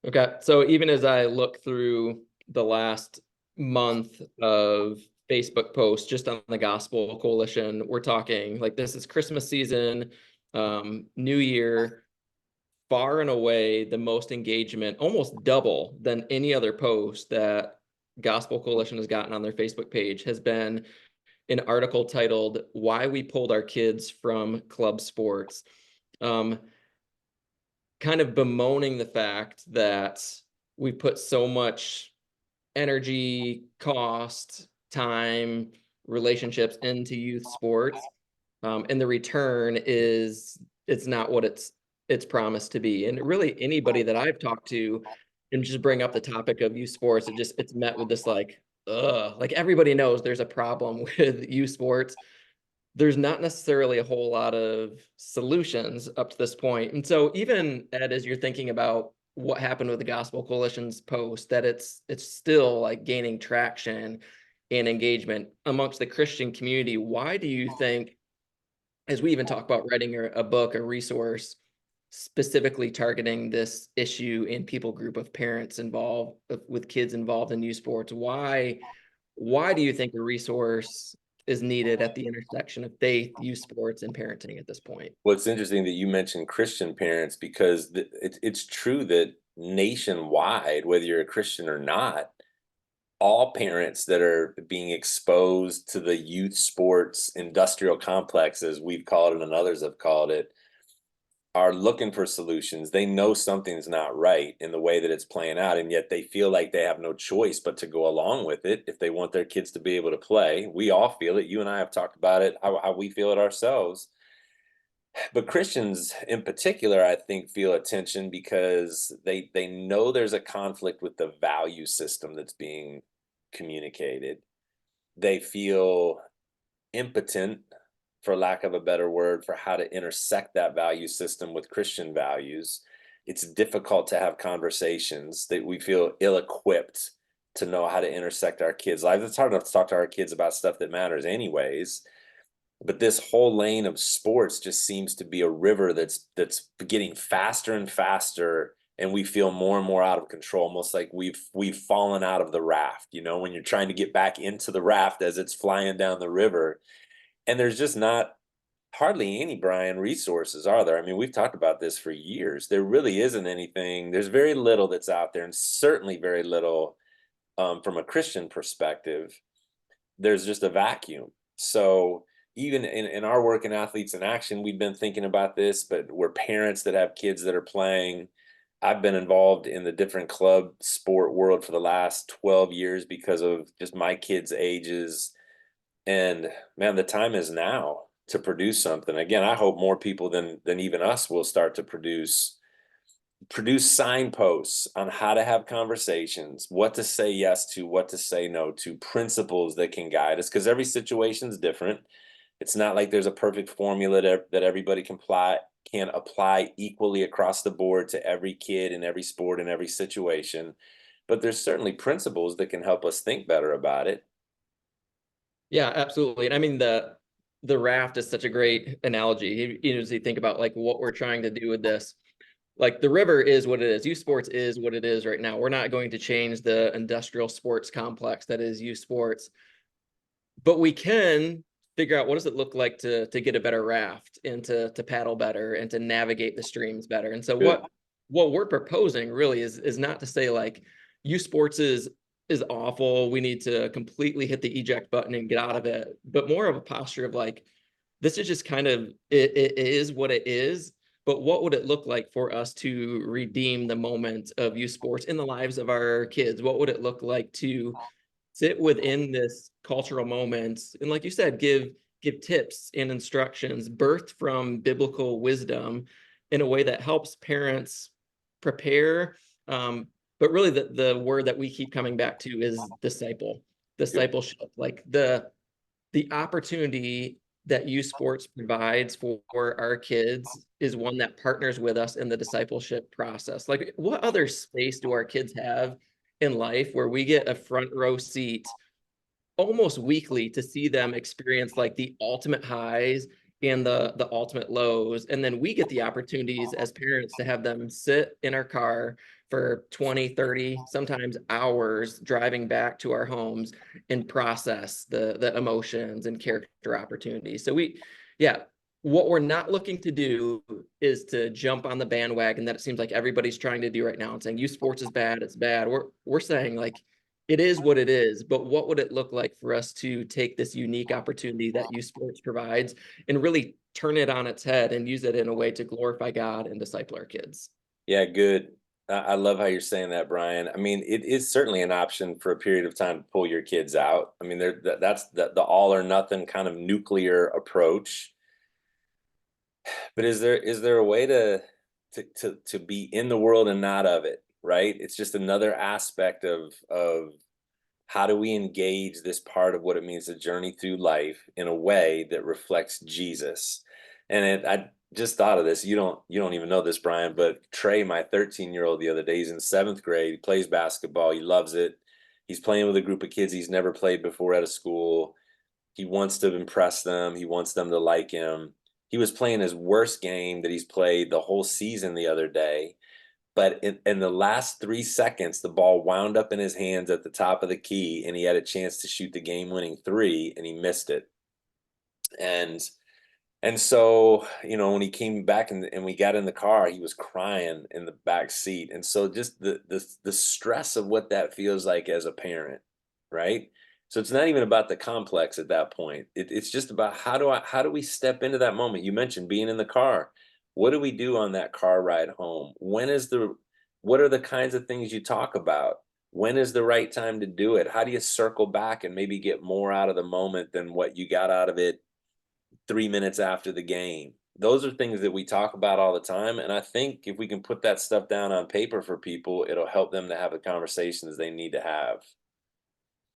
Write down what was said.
Okay. So even as I look through the last month of Facebook posts just on the Gospel Coalition, we're talking like this is Christmas season, New Year, far and away the most engagement, almost double than any other post that Gospel Coalition has gotten on their Facebook page has been an article titled "Why We Pulled Our Kids from Club Sports." Um, Kind of bemoaning the fact that we put so much energy, cost, time, relationships into youth sports, and the return is it's not what it's promised to be. And really, anybody that I've talked to, and just bring up the topic of youth sports, it's met with this like, ugh, like everybody knows there's a problem with youth sports. There's not necessarily a whole lot of solutions up to this point. And so even Ed, as you're thinking about what happened with the Gospel Coalition's post, that it's still like gaining traction and engagement amongst the Christian community. Why do you think, as we even talk about writing a book, a resource specifically targeting this issue and people group of parents involved with kids involved in youth sports, why do you think a resource is needed at the intersection of faith, youth sports, and parenting at this point? Well, it's interesting that you mentioned Christian parents because it's true that nationwide, whether you're a Christian or not, all parents that are being exposed to the youth sports industrial complex, as we've called it and others have called it, are looking for solutions. They know something's not right in the way that it's playing out, and yet they feel like they have no choice but to go along with it if they want their kids to be able to play. We all feel it. You and I have talked about it, how we feel it ourselves. But Christians in particular, I think, feel a tension because they know there's a conflict with the value system that's being communicated. They feel impotent, for lack of a better word, for how to intersect that value system with Christian values. It's difficult to have conversations that we feel ill-equipped to know how to intersect our kids' lives. It's hard enough to talk to our kids about stuff that matters anyways, but this whole lane of sports just seems to be a river that's getting faster and faster, and we feel more and more out of control, almost like we've fallen out of the raft, when you're trying to get back into the raft as it's flying down the river. And there's just not hardly any, Brian, resources, are there? I mean, we've talked about this for years. There really isn't anything. There's very little that's out there, and certainly very little from a Christian perspective. There's just a vacuum. So even in our work in Athletes in Action, we've been thinking about this, but we're parents that have kids that are playing. I've been involved in the different club sport world for the last 12 years because of just my kids' ages. And man, the time is now to produce something. Again, I hope more people than even us will start to produce signposts on how to have conversations, what to say yes to, what to say no to, principles that can guide us, because every situation is different. It's not like there's a perfect formula that everybody can apply equally across the board to every kid in every sport in every situation. But there's certainly principles that can help us think better about it. Yeah, absolutely. And I mean the raft is such a great analogy. As you think about like what we're trying to do with this, like the river is what it is. Youth sports is what it is right now. We're not going to change the industrial sports complex that is youth sports, but we can figure out what does it look like to get a better raft and to paddle better and to navigate the streams better. And so Good. what we're proposing really is not to say like youth sports is awful. We need to completely hit the eject button and get out of it, but more of a posture of like this is just kind of it is what it is. But what would it look like for us to redeem the moment of youth sports in the lives of our kids? What would it look like to sit within this cultural moment and, like you said, give tips and instructions birthed from biblical wisdom in a way that helps parents prepare, but really the word that we keep coming back to is Good. discipleship, like the opportunity that youth sports provides for our kids is one that partners with us in the discipleship process. Like, what other space do our kids have in life where we get a front row seat almost weekly to see them experience like the ultimate highs and the ultimate lows. And then we get the opportunities as parents to have them sit in our car for 20, 30, sometimes hours driving back to our homes and process the emotions and character opportunities. So yeah, what we're not looking to do is to jump on the bandwagon that it seems like everybody's trying to do right now and saying youth sports is bad, it's bad. We're saying like it is what it is, but what would it look like for us to take this unique opportunity that youth sports provides and really turn it on its head and use it in a way to glorify God and disciple our kids? Yeah, good. I love how you're saying that, Brian. I mean, it is certainly an option for a period of time to pull your kids out. I mean, that's the all or nothing kind of nuclear approach. But is there a way to be in the world and not of it, right? It's just another aspect of how do we engage this part of what it means to journey through life in a way that reflects Jesus. I just thought of this. You don't even know this, Brian, but Trey, my 13-year-old, the other day, he's in 7th grade. He plays basketball. He loves it. He's playing with a group of kids he's never played before at a school. He wants to impress them. He wants them to like him. He was playing his worst game that he's played the whole season the other day. But in the last 3 seconds, the ball wound up in his hands at the top of the key, and he had a chance to shoot the game-winning three, and he missed it. And so, when he came back and we got in the car, he was crying in the back seat. And so just the stress of what that feels like as a parent, right? So it's not even about the complex at that point. It's just about how do we step into that moment? You mentioned being in the car. What do we do on that car ride home? What are the kinds of things you talk about? When is the right time to do it? How do you circle back and maybe get more out of the moment than what you got out of it 3 minutes after the game? Those are things that we talk about all the time. And I think if we can put that stuff down on paper for people, it'll help them to have the conversations they need to have.